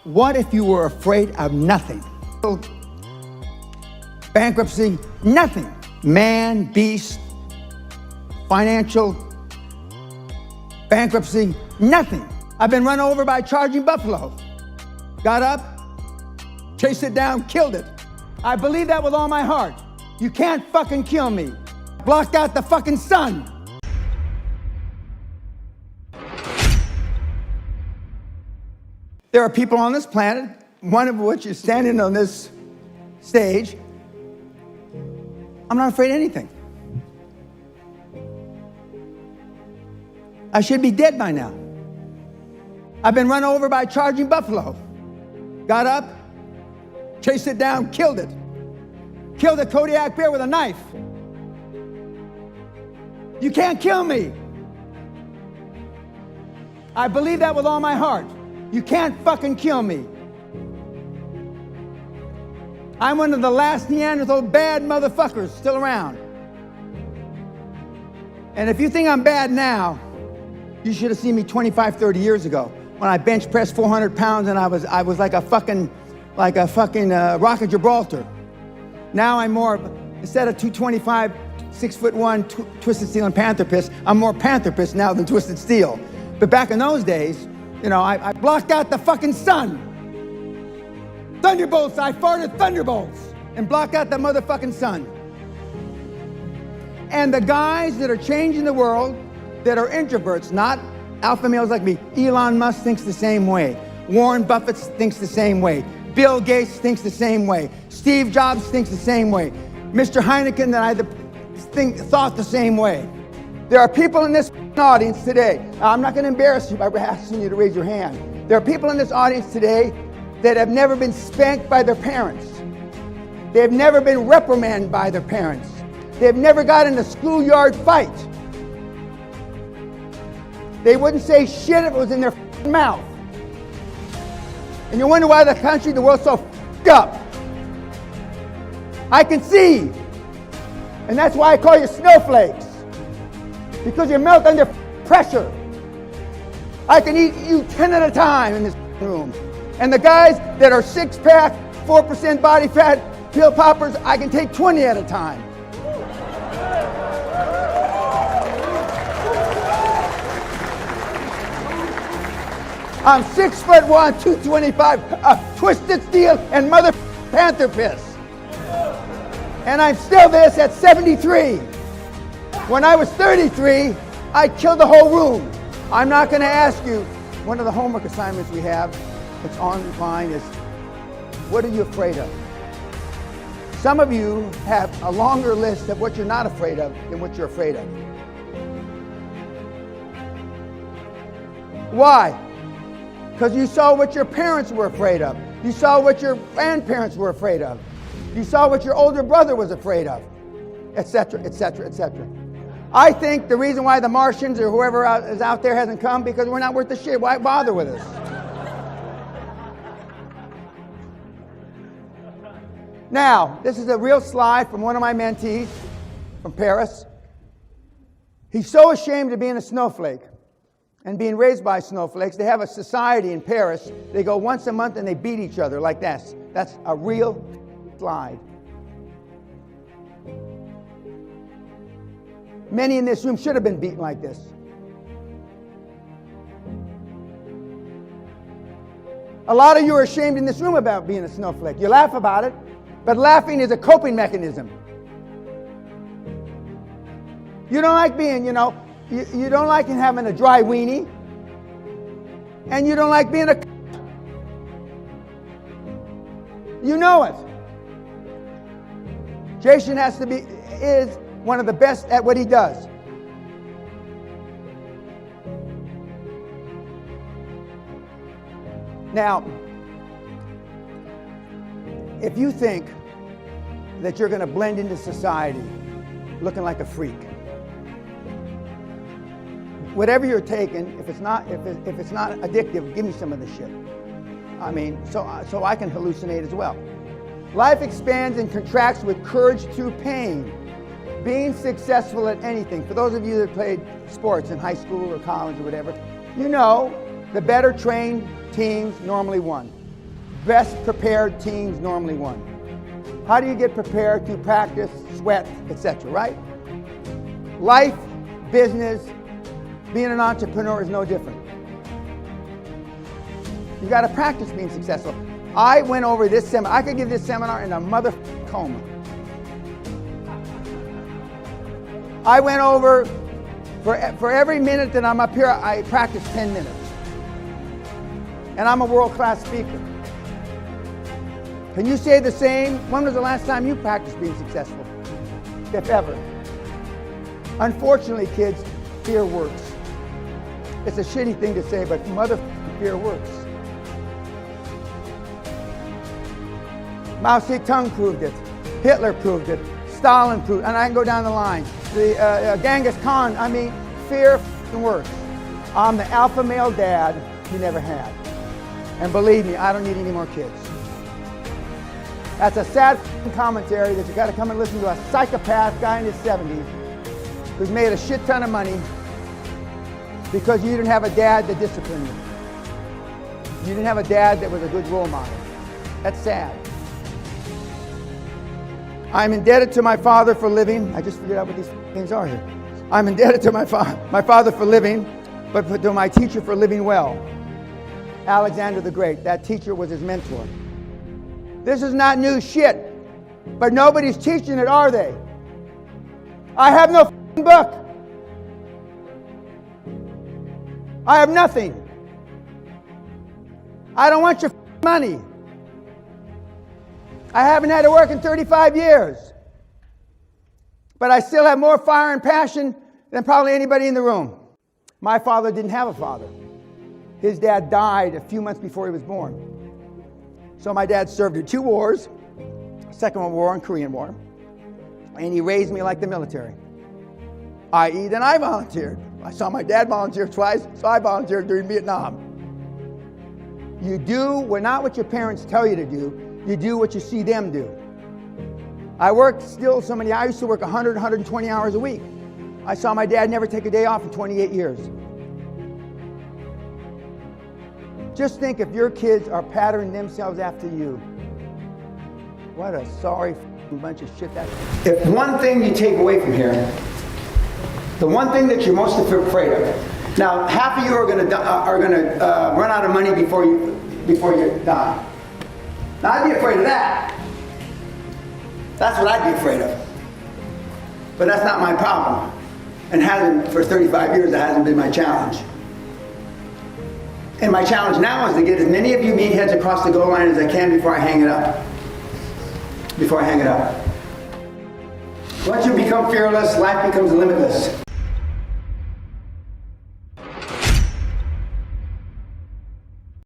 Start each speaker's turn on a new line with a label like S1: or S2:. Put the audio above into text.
S1: What if you were afraid of nothing? Bankruptcy, nothing. Man, beast, financial, bankruptcy, nothing. I've been run over by a charging buffalo. Got up, chased it down, killed it. I believe that with all my heart. You can't fucking kill me. Blocked out the fucking sun. There are people on this planet, one of which is standing on this stage. I'm not afraid of anything. I should be dead by now. I've been run over by a charging buffalo. Got up, chased it down, killed it. Killed a Kodiak bear with a knife. You can't kill me. I believe that with all my heart. You can't fucking kill me. I'm one of the last Neanderthal bad motherfuckers still around. And if you think I'm bad now, you should have seen me 25, 30 years ago when I bench pressed 400 pounds and I was like a fucking Rock of Gibraltar. Now I'm more, instead of 225, 6'1", Twisted Steel and Panther Piss, I'm more Panther Piss now than Twisted Steel. But back in those days, you know, I blocked out the fucking sun. Thunderbolts, I farted thunderbolts and blocked out the motherfucking sun. And the guys that are changing the world, that are introverts, not alpha males like me, Elon Musk thinks the same way. Warren Buffett thinks the same way. Bill Gates thinks the same way. Steve Jobs thinks the same way. Mr. Heineken that I thought the same way. There are people in this audience today. I'm not going to embarrass you by asking you to raise your hand. There are people in this audience today that have never been spanked by their parents. They've never been reprimanded by their parents. They've never got in a schoolyard fight. They wouldn't say shit if it was in their mouth. And you wonder why the country, the world's so up. I can see. And that's why I call you snowflakes. Because you melt under pressure. I can eat you 10 at a time in this room. And the guys that are 6-pack, 4% body fat, pill poppers, I can take 20 at a time. I'm 6'1", 225, Twisted Steel and mother Panther Piss. And I'm still this at 73. When I was 33, I killed the whole room. I'm not going to ask you, one of the homework assignments we have, it's online, is what are you afraid of? Some of you have a longer list of what you're not afraid of than what you're afraid of. Why? Because you saw what your parents were afraid of. You saw what your grandparents were afraid of. You saw what your older brother was afraid of, etc., etc., etc. I think the reason why the Martians or whoever is out there hasn't come because we're not worth the shit. Why bother with us? Now, this is a real slide from one of my mentees from Paris. He's so ashamed of being a snowflake and being raised by snowflakes. They have a society in Paris. They go once a month and they beat each other like this. That's a real slide. Many in this room should have been beaten like this. A lot of you are ashamed in this room about being a snowflake. You laugh about it, but laughing is a coping mechanism. You don't like being, you don't like having a dry weenie, and you don't like being a you know it. Jason is one of the best at what he does. Now, if you think that you're going to blend into society looking like a freak, whatever you're taking, if it's not addictive, give me some of this shit. I mean, so I can hallucinate as well. Life expands and contracts with courage through pain. Being successful at anything, for those of you that played sports in high school or college or whatever, you know the better trained teams normally won. best prepared teams normally won. How do you get prepared? Through practice, sweat, etc., right? Life, business, being an entrepreneur is no different. You got to practice being successful. I went over this seminar. I could give this seminar in a mother coma. I went over, for every minute that I'm up here, I practice 10 minutes. And I'm a world-class speaker. Can you say the same? When was the last time you practiced being successful? If ever. Unfortunately, kids, fear works. It's a shitty thing to say, but fear works. Mao Zedong proved it. Hitler proved it. Stalin proved it. And I can go down the line. Genghis Khan, fear works. I'm the alpha male dad he never had. And believe me, I don't need any more kids. That's a sad commentary that you got to come and listen to a psychopath guy in his 70s who's made a shit ton of money because you didn't have a dad that disciplined you. You didn't have a dad that was a good role model. That's sad. I'm indebted to my father for living. I just figured out what these things are here. I'm indebted to my father for living, but to my teacher for living well. Alexander the Great. That teacher was his mentor. This is not new shit, but nobody's teaching it, are they? I have no book. I have nothing. I don't want your money. I haven't had to work in 35 years. But I still have more fire and passion than probably anybody in the room. My father didn't have a father. His dad died a few months before he was born. So my dad served in 2 wars, Second World War and Korean War. And he raised me like the military. I.e., then I volunteered. I saw my dad volunteer twice, so I volunteered during Vietnam. You do not what your parents tell you to do. You do what you see them do. I worked still so many, I used to work 100, 120 hours a week. I saw my dad never take a day off in 28 years. Just think if your kids are patterning themselves after you. What a sorry bunch of shit that is. If one thing you take away from here, the one thing that you're most afraid of. Now, half of you are going to run out of money before you die. Now, I'd be afraid of that. That's what I'd be afraid of. But that's not my problem. And hasn't, for 35 years, that hasn't been my challenge. And my challenge now is to get as many of you meatheads across the goal line as I can before I hang it up. Once you become fearless, life becomes limitless.